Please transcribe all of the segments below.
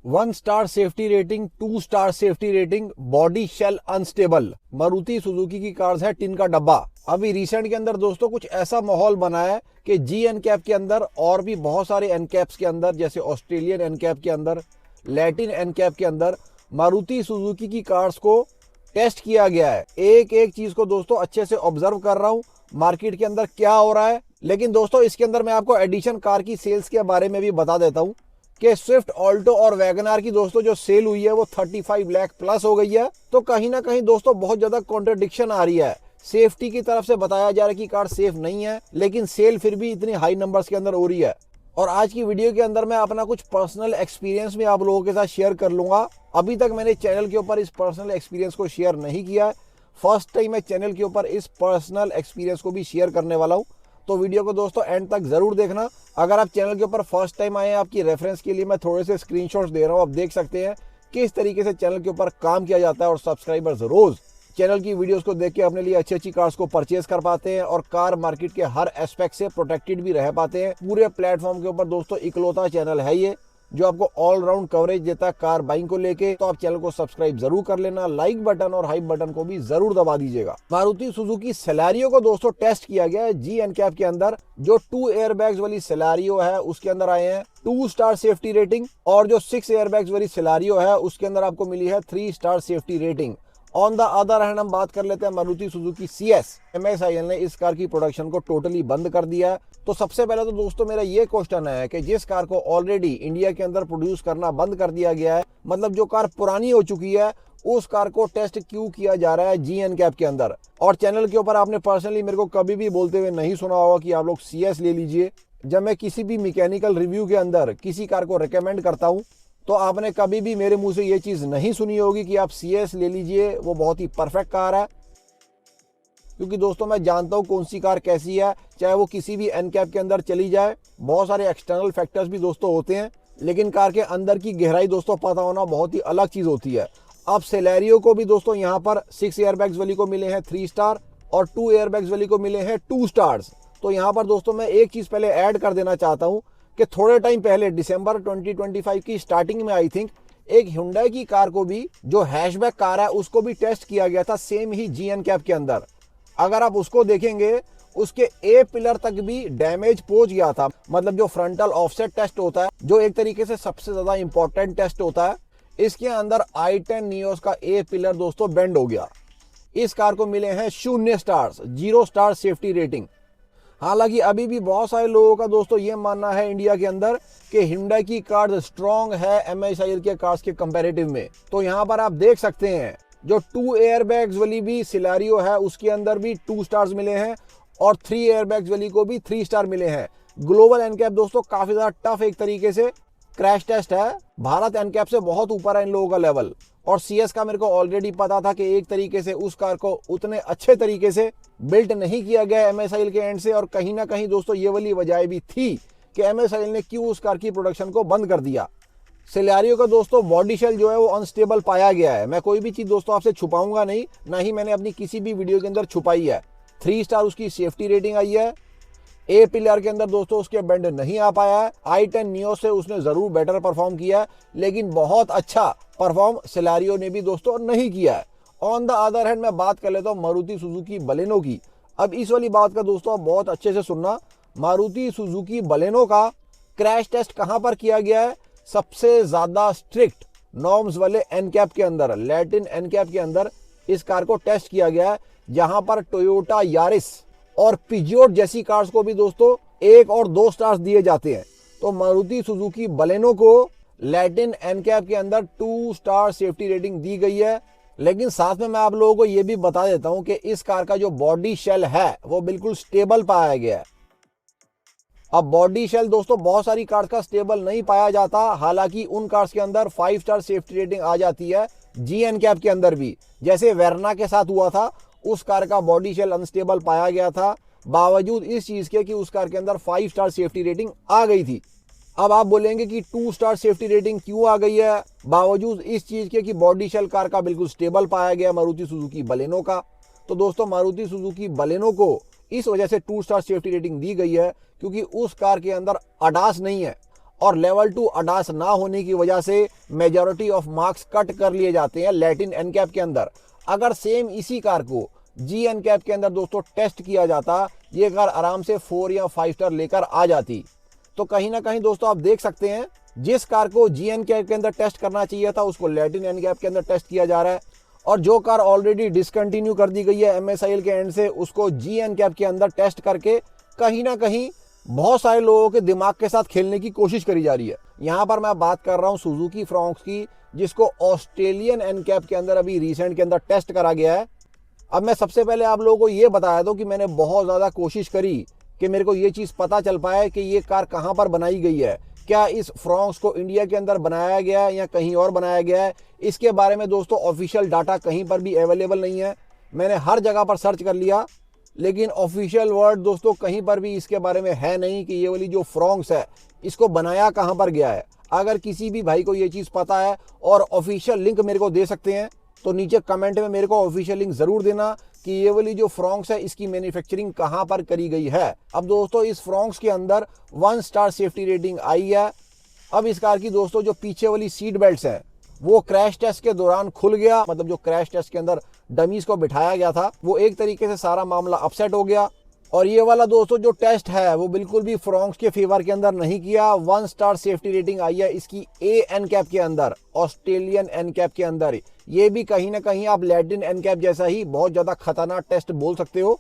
1 star safety rating, 2 star safety rating, body shell unstable. Maruti Suzuki की cars है टिन का डब्बा। अभी रिसेंट के अंदर दोस्तों कुछ ऐसा माहौल बना है कि जी एनकैप के अंदर और भी बहुत सारे एनकैप्स के अंदर, जैसे ऑस्ट्रेलियन एनकैप के अंदर, लैटिन एनकैप के अंदर मारुति सुजुकी की कार्स को टेस्ट किया गया है। एक एक चीज को दोस्तों अच्छे से ऑब्जर्व कर रहा हूं, मार्केट के अंदर क्या हो रहा है। लेकिन दोस्तों इसके अंदर मैं आपको एडिशन कार की सेल्स के बारे में भी बता देता हूं कि स्विफ्ट ऑल्टो और वैगनार की दोस्तों जो सेल हुई है वो 35 लाख प्लस हो गई है। तो कहीं ना कहीं दोस्तों बहुत ज्यादा कॉन्ट्रडिक्शन आ रही है। सेफ्टी की तरफ से बताया जा रहा है कि कार सेफ नहीं है, लेकिन सेल फिर भी इतनी हाई नंबर्स के अंदर हो रही है। और आज की वीडियो के अंदर मैं अपना कुछ पर्सनल एक्सपीरियंस भी आप लोगों के साथ शेयर कर लूंगा। अभी तक मैंने चैनल के ऊपर इस पर्सनल एक्सपीरियंस को शेयर नहीं किया है। फर्स्ट टाइम मैं चैनल के ऊपर इस पर्सनल एक्सपीरियंस को भी शेयर करने वाला हूं। तो वीडियो को दोस्तों एंड तक जरूर देखना। अगर आप चैनल के ऊपर फर्स्ट टाइम आए हैं, आपकी रेफरेंस के लिए मैं थोड़े से स्क्रीनशॉट्स दे रहा हूं। आप देख सकते हैं किस तरीके से चैनल के ऊपर काम किया जाता है और सब्सक्राइबर्स रोज चैनल की वीडियोस को देख के अपने लिए अच्छी अच्छी कार्स को परचेज कर पाते हैं और कार मार्केट के हर एस्पेक्ट से प्रोटेक्टेड भी रह पाते हैं। पूरे प्लेटफॉर्म के ऊपर दोस्तों इकलौता चैनल है ये जो आपको ऑल राउंड कवरेज देता है कार बाइंग को लेके। तो आप चैनल को सब्सक्राइब जरूर कर लेना, लाइक बटन और हाइप बटन को भी जरूर दबा दीजिएगा। मारुति सुजुकी सेलेरियो को दोस्तों टेस्ट किया गया है जी एनकैप के अंदर। जो 2 एयरबैग्स वाली सेलेरियो है उसके अंदर आए हैं 2 स्टार सेफ्टी रेटिंग, और जो 6 एयरबैग्स वाली सेलेरियो है उसके अंदर आपको मिली है 3 star safety rating. On the other hand हम बात कर लेते हैं मारुति सुजुकी CS। MSIL ने इस कार की प्रोडक्शन को टोटली बंद कर दिया है। तो सबसे पहले तो दोस्तों मेरा ये क्वेश्चन है कि जिस कार को ऑलरेडी इंडिया के अंदर प्रोड्यूस करना बंद कर दिया गया है, मतलब जो कार पुरानी हो चुकी है, उस कार को टेस्ट क्यों किया जा रहा है जी एनकैप के अंदर। और चैनल के ऊपर आपने पर्सनली मेरे को कभी भी बोलते हुए नहीं सुना होगा कि आप लोग CS ले लीजिए। जब मैं किसी भी मैकेनिकल रिव्यू के अंदर किसी कार को रिकमेंड करता हूं तो आपने कभी भी मेरे मुंह से ये चीज नहीं सुनी होगी कि आप CS ले लीजिए, वो बहुत ही परफेक्ट कार है। क्योंकि दोस्तों मैं जानता हूं कौन सी कार कैसी है, चाहे वो किसी भी एनकैप के अंदर चली जाए। बहुत सारे एक्सटर्नल फैक्टर्स भी दोस्तों होते हैं, लेकिन कार के अंदर की गहराई दोस्तों पता होना बहुत ही अलग चीज होती है। अब सेलेरियो को भी दोस्तों यहाँ पर 6 एयरबैग्स वाली को मिले हैं 3 स्टार और 2 एयरबैग्स वाली को मिले हैं 2 स्टार्स। तो यहाँ पर दोस्तों मैं एक चीज पहले ऐड कर देना चाहता हूँ कि थोड़े टाइम पहले दिसंबर 2025 की स्टार्टिंग में आई थिंक एक Hyundai की कार को भी, जो हैशबैक कार है, उसको भी टेस्ट किया गया था सेम ही जी एनकैप के अंदर। अगर आप उसको देखेंगे उसके ए पिलर तक भी डैमेज पहुंच गया था। मतलब जो फ्रंटल ऑफसेट टेस्ट होता है, जो एक तरीके से सबसे ज्यादा इंपॉर्टेंट टेस्ट होता है, इसके अंदर i10 नियोस का ए पिलर दोस्तों बेंड हो गया। इस कार को मिले हैं 0 स्टार्स, 0 स्टार सेफ्टी रेटिंग। हालांकि अभी भी बहुत सारे लोगों का दोस्तों ये मानना है इंडिया के अंदर कि Hyundai की कार्स स्ट्रॉन्ग है MSIL के कार्स के कंपैरेटिव में। तो यहाँ पर आप देख सकते हैं जो 2 एयरबैग्स वाली भी सिलेरियो है उसके अंदर भी 2 स्टार्स मिले हैं और 3 एयरबैग्स वाली को भी 3 स्टार मिले हैं। ग्लोबल एनकैप दोस्तों काफी ज्यादा टफ एक तरीके से क्रैश टेस्ट है। भारत एनकैप से बहुत ऊपर है इन लोगों का लेवल। और CS का मेरे को ऑलरेडी पता था कि एक तरीके से उस कार को उतने अच्छे तरीके से बिल्ट नहीं किया गया MSIL के एंड से। और कहीं ना कहीं दोस्तों ये वाली वजह भी थी कि MSIL ने क्यों उस कार की प्रोडक्शन को बंद कर दिया। सेलेरियो का दोस्तों बॉडी शेल जो है वो अनस्टेबल पाया गया है। मैं कोई भी चीज दोस्तों आपसे छुपाऊंगा नहीं, ना ही मैंने अपनी किसी भी वीडियो के अंदर छुपाई है। 3 स्टार उसकी सेफ्टी रेटिंग आई है। ए पिलर के अंदर दोस्तों उसके बेंड नहीं आ पाया है। i10 नियो से उसने जरूर बेटर परफॉर्म किया है, लेकिन बहुत अच्छा परफॉर्म सेलेरियो ने भी दोस्तों नहीं किया है। ऑन द अदर हैंड मैं बात कर लेता हूँ मारुति सुजुकी बलेनो की। अब इस वाली बात का दोस्तों आप बहुत अच्छे से सुनना। मारुति सुजुकी बलेनो का क्रैश टेस्ट कहां पर किया गया है? सबसे ज्यादा स्ट्रिक्ट नॉर्म्स वाले एनकैप के अंदर, लैटिन एनकैप के अंदर इस कार को टेस्ट किया गया है, जहां पर टोयोटा यारिस और पिजियोट जैसी कार्स को भी दोस्तों 1 और 2 स्टार्स दिए जाते हैं। तो मारुति सुजुकी बलेनो को लैटिन एनकैप के अंदर 2 स्टार सेफ्टी रेटिंग दी गई है। लेकिन साथ में मैं आप लोगों को यह भी बता देता हूं कि इस कार का जो बॉडी शेल है वो बिल्कुल स्टेबल पाया गया है। अब बॉडी शेल दोस्तों बहुत सारी कार्स का स्टेबल नहीं पाया जाता, हालांकि उन कार्स के अंदर 5 स्टार सेफ्टी रेटिंग आ जाती है जी एनकैप के अंदर भी। जैसे वेरना के साथ हुआ था, उस कार का बॉडी शेल अनस्टेबल पाया गया था, बावजूद इस चीज के कि उस कार के अंदर 5 स्टार सेफ्टी रेटिंग आ गई थी। अब आप बोलेंगे कि 2 स्टार सेफ्टी रेटिंग क्यों आ गई है, बावजूद इस चीज के कि बॉडी शेल कार का बिल्कुल स्टेबल पाया गया मारुति सुजुकी बलेनो का। तो दोस्तों मारुति सुजुकी बलेनो को इस वजह से 2 स्टार सेफ्टी रेटिंग दी गई है क्योंकि उस कार के अंदर अडास नहीं है। और लेवल 2 अडास ना होने की वजह से मेजॉरिटी ऑफ मार्क्स कट कर लिए जाते हैं लैटिन एनकैप के अंदर। अगर सेम इसी कार को जी एनकैप के अंदर दोस्तों टेस्ट किया जाता, ये कार आराम से 4 या 5 स्टार लेकर आ जाती। तो कहीं ना कहीं दोस्तों आप देख सकते हैं, जिस कार को जी एनकैप के अंदर टेस्ट करना चाहिए था उसको लैटिन एनकैप के अंदर टेस्ट किया जा रहा है, और जो कार ऑलरेडी डिसकंटिन्यू कर दी गई है MSIL के एंड से उसको जी एनकैप के अंदर टेस्ट करके कहीं ना कहीं बहुत सारे लोगों के दिमाग के साथ खेलने की कोशिश करी जा रही है। यहाँ पर मैं बात कर रहा हूँ सुजुकी फ्रॉन्क्स की, जिसको ऑस्ट्रेलियन एनकैप के अंदर अभी रिसेंट के अंदर टेस्ट करा गया है। अब मैं सबसे पहले आप लोगों को ये बताया दो कि मैंने बहुत ज़्यादा कोशिश करी कि मेरे को ये चीज़ पता चल पाए कि ये कार कहाँ पर बनाई गई है, क्या इस फ्रॉन्क्स को इंडिया के अंदर बनाया गया है या कहीं और बनाया गया है। इसके बारे में दोस्तों ऑफिशियल डाटा कहीं पर भी अवेलेबल नहीं है। मैंने हर जगह पर सर्च कर लिया, लेकिन ऑफिशियल वर्ड दोस्तों कहीं पर भी इसके बारे में है नहीं कि ये वाली जो फ्रॉन्क्स है इसको बनाया कहाँ पर गया है। अगर किसी भी भाई को ये चीज़ पता है और ऑफिशियल लिंक मेरे को दे सकते हैं तो नीचे कमेंट में मेरे को ऑफिशियल लिंक ज़रूर देना कि ये वाली जो फ्रॉन्क्स है इसकी मैन्युफैक्चरिंग कहाँ पर करी गई है। अब दोस्तों इस फ्रॉन्क्स के अंदर 1 स्टार सेफ्टी रेटिंग आई है। अब इस कार की दोस्तों जो पीछे वाली सीट बेल्ट्स हैं वो क्रैश टेस्ट के दौरान खुल गया, मतलब जो क्रैश टेस्ट के अंदर डमीज को बिठाया गया था वो एक तरीके से सारा मामला अपसेट हो गया। और ये वाला दोस्तों जो टेस्ट है वो बिल्कुल भी फ्रॉन्क्स के फेवर के अंदर नहीं किया। 1 स्टार सेफ्टी रेटिंग आई है इसकी ए एनकैप के अंदर, ऑस्ट्रेलियन एनकैप के अंदर। ये भी कहीं ना कहीं आप लैटिन एनकैप जैसा ही बहुत ज्यादा खतरनाक टेस्ट बोल सकते हो।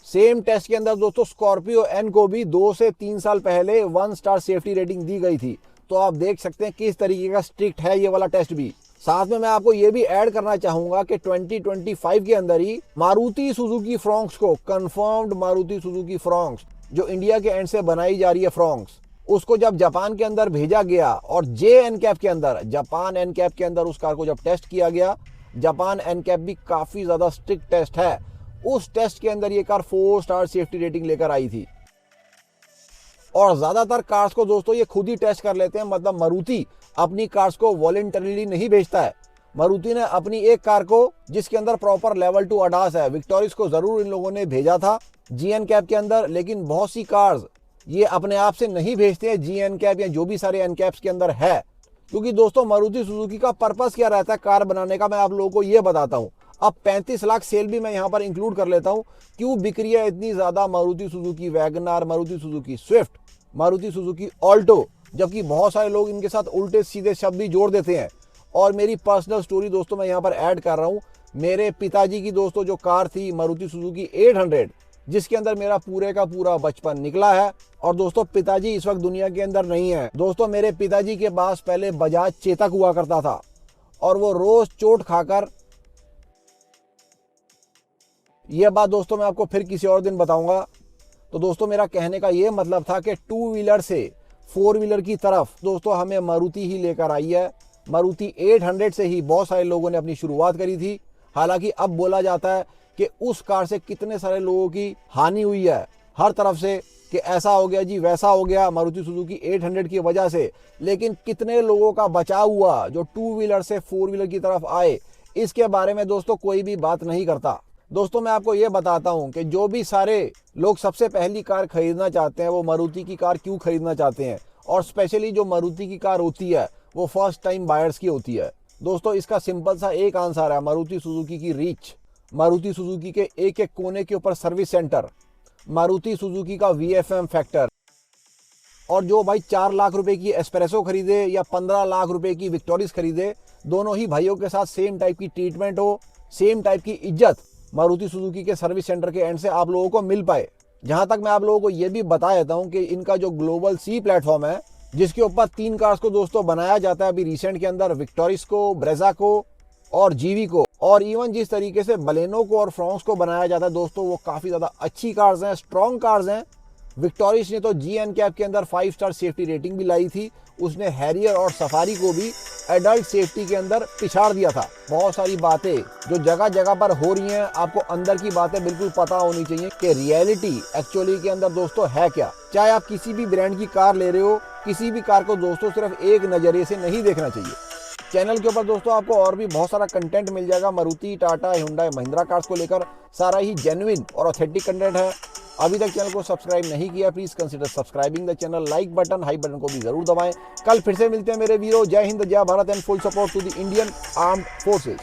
सेम टेस्ट के अंदर दोस्तों स्कॉर्पियो एन को भी 2 से 3 साल पहले 1 स्टार सेफ्टी रेटिंग दी गई थी। तो आप देख सकते हैं किस तरीके का स्ट्रिक्ट है ये वाला टेस्ट भी। साथ में मैं आपको ये भी ऐड करना चाहूंगा कि 2025 के अंदर ही मारुति सुजुकी फ्रॉन्क्स को, कंफर्म्ड मारुति सुजुकी फ्रॉन्क्स जो इंडिया के एंड से बनाई जा रही है फ्रॉन्क्स, उसको जब जापान के अंदर भेजा गया और जे एनकैप के अंदर, जापान एनकैप के अंदर उस कार को जब टेस्ट किया गया, जापान एनकैप भी काफी ज्यादा स्ट्रिक्ट टेस्ट है। उस टेस्ट के अंदर ये कार 4 स्टार सेफ्टी रेटिंग लेकर आई थी। और ज्यादातर कार्स को दोस्तों ये खुद ही टेस्ट कर लेते हैं, मतलब मारुति अपनी कार्स को वॉलंटरीली नहीं भेजता है। मारुति ने अपनी एक कार को जिसके अंदर प्रॉपर लेवल 2 अडास है, विक्टोरिस को जरूर इन लोगों ने भेजा था जी एनकैप के अंदर, लेकिन बहुत सी कार्स ये अपने आप से नहीं भेजते हैं जी एनकैप या जो भी सारे एनकैप्स के अंदर है। क्योंकि दोस्तों मारुति सुजुकी का पर्पस क्या रहता है कार बनाने का, मैं आप लोगों को ये बताता हूँ। अब 35 लाख सेल भी मैं यहाँ पर इंक्लूड कर लेता हूँ। क्यों बिक्री है इतनी ज्यादा Maruti Suzuki WagonR, Maruti Suzuki Swift, Maruti Suzuki Alto, जबकि बहुत सारे लोग इनके साथ उल्टे सीधे शब्द भी जोड़ देते हैं। और मेरी पर्सनल स्टोरी दोस्तों मैं यहाँ पर ऐड कर रहा हूँ। मेरे पिताजी की दोस्तों जो कार थी मारुति सुजुकी 800, जिसके अंदर मेरा पूरे का पूरा बचपन निकला है। और दोस्तों पिताजी इस वक्त दुनिया के अंदर नहीं है। दोस्तों मेरे पिताजी के पास पहले बजाज चेतक हुआ करता था और वो रोज चोट खाकर, यह बात दोस्तों मैं आपको फिर किसी और दिन बताऊंगा। तो दोस्तों मेरा कहने का ये मतलब था कि 2 व्हीलर से 4 व्हीलर की तरफ दोस्तों हमें मारुति ही लेकर आई है। मारुति 800 से ही बहुत सारे लोगों ने अपनी शुरुआत करी थी। हालांकि अब बोला जाता है कि उस कार से कितने सारे लोगों की हानि हुई है हर तरफ से, कि ऐसा हो गया जी वैसा हो गया मारुति सुजुकी 800 की वजह से। लेकिन कितने लोगों का बचाव हुआ जो 2 व्हीलर से 4 व्हीलर की तरफ आए, इसके बारे में दोस्तों कोई भी बात नहीं करता। दोस्तों मैं आपको ये बताता हूं कि जो भी सारे लोग सबसे पहली कार खरीदना चाहते हैं वो मारुति की कार क्यों खरीदना चाहते हैं, और स्पेशली जो मारुति की कार होती है वो फर्स्ट टाइम बायर्स की होती है। दोस्तों इसका सिंपल सा एक आंसर है, मारुति सुजुकी की रीच, मारुति सुजुकी के एक एक कोने के ऊपर सर्विस सेंटर, मारुति सुजुकी का VFM फैक्टर। और जो भाई 4 लाख रुपए की एस्प्रेसो खरीदे या 15 लाख रुपए की विक्टोरिस खरीदे, दोनों ही भाइयों के साथ सेम टाइप की ट्रीटमेंट हो, सेम टाइप की इज्जत मारुति सुजुकी के सर्विस सेंटर के एंड से आप लोगों को मिल पाए। जहां तक मैं आप लोगों को यह भी बता देता हूं कि इनका जो ग्लोबल C प्लेटफॉर्म है, जिसके ऊपर 3 कार्स को दोस्तों बनाया जाता है अभी रिसेंट के अंदर, विक्टोरिस को, ब्रेजा को और जीवी को, और इवन जिस तरीके से बलेनो को और फ्रॉन्क्स को बनाया जाता है दोस्तों वो काफी ज्यादा अच्छी कार्स हैं, स्ट्रॉन्ग कार्स हैं। विक्टोरिस ने तो जी एनकैप के अंदर 5 स्टार सेफ्टी रेटिंग भी लाई थी। उसने हैरियर और सफारी को भी एडल्ट सेफ्टी के अंदर पिछाड़ दिया था। बहुत सारी बातें जो जगह जगह पर हो रही हैं, आपको अंदर की बातें बिल्कुल पता होनी चाहिए कि रियलिटी एक्चुअली के अंदर दोस्तों है क्या। चाहे आप किसी भी ब्रांड की कार ले रहे हो, किसी भी कार को दोस्तों सिर्फ एक नजरिए से नहीं देखना चाहिए। चैनल के ऊपर दोस्तों आपको और भी बहुत सारा कंटेंट मिल जाएगा मारुति, टाटा, हुंडई, महिंद्रा कार्स को लेकर। सारा ही जेन्युइन और ऑथेंटिक कंटेंट है। अभी तक चैनल को सब्सक्राइब नहीं किया, please consider subscribing the channel. Like button, high button को भी जरूर दबाएं। कल फिर से मिलते हैं मेरे वीरो। जय हिंद, जय Bharat and full support to the Indian armed forces.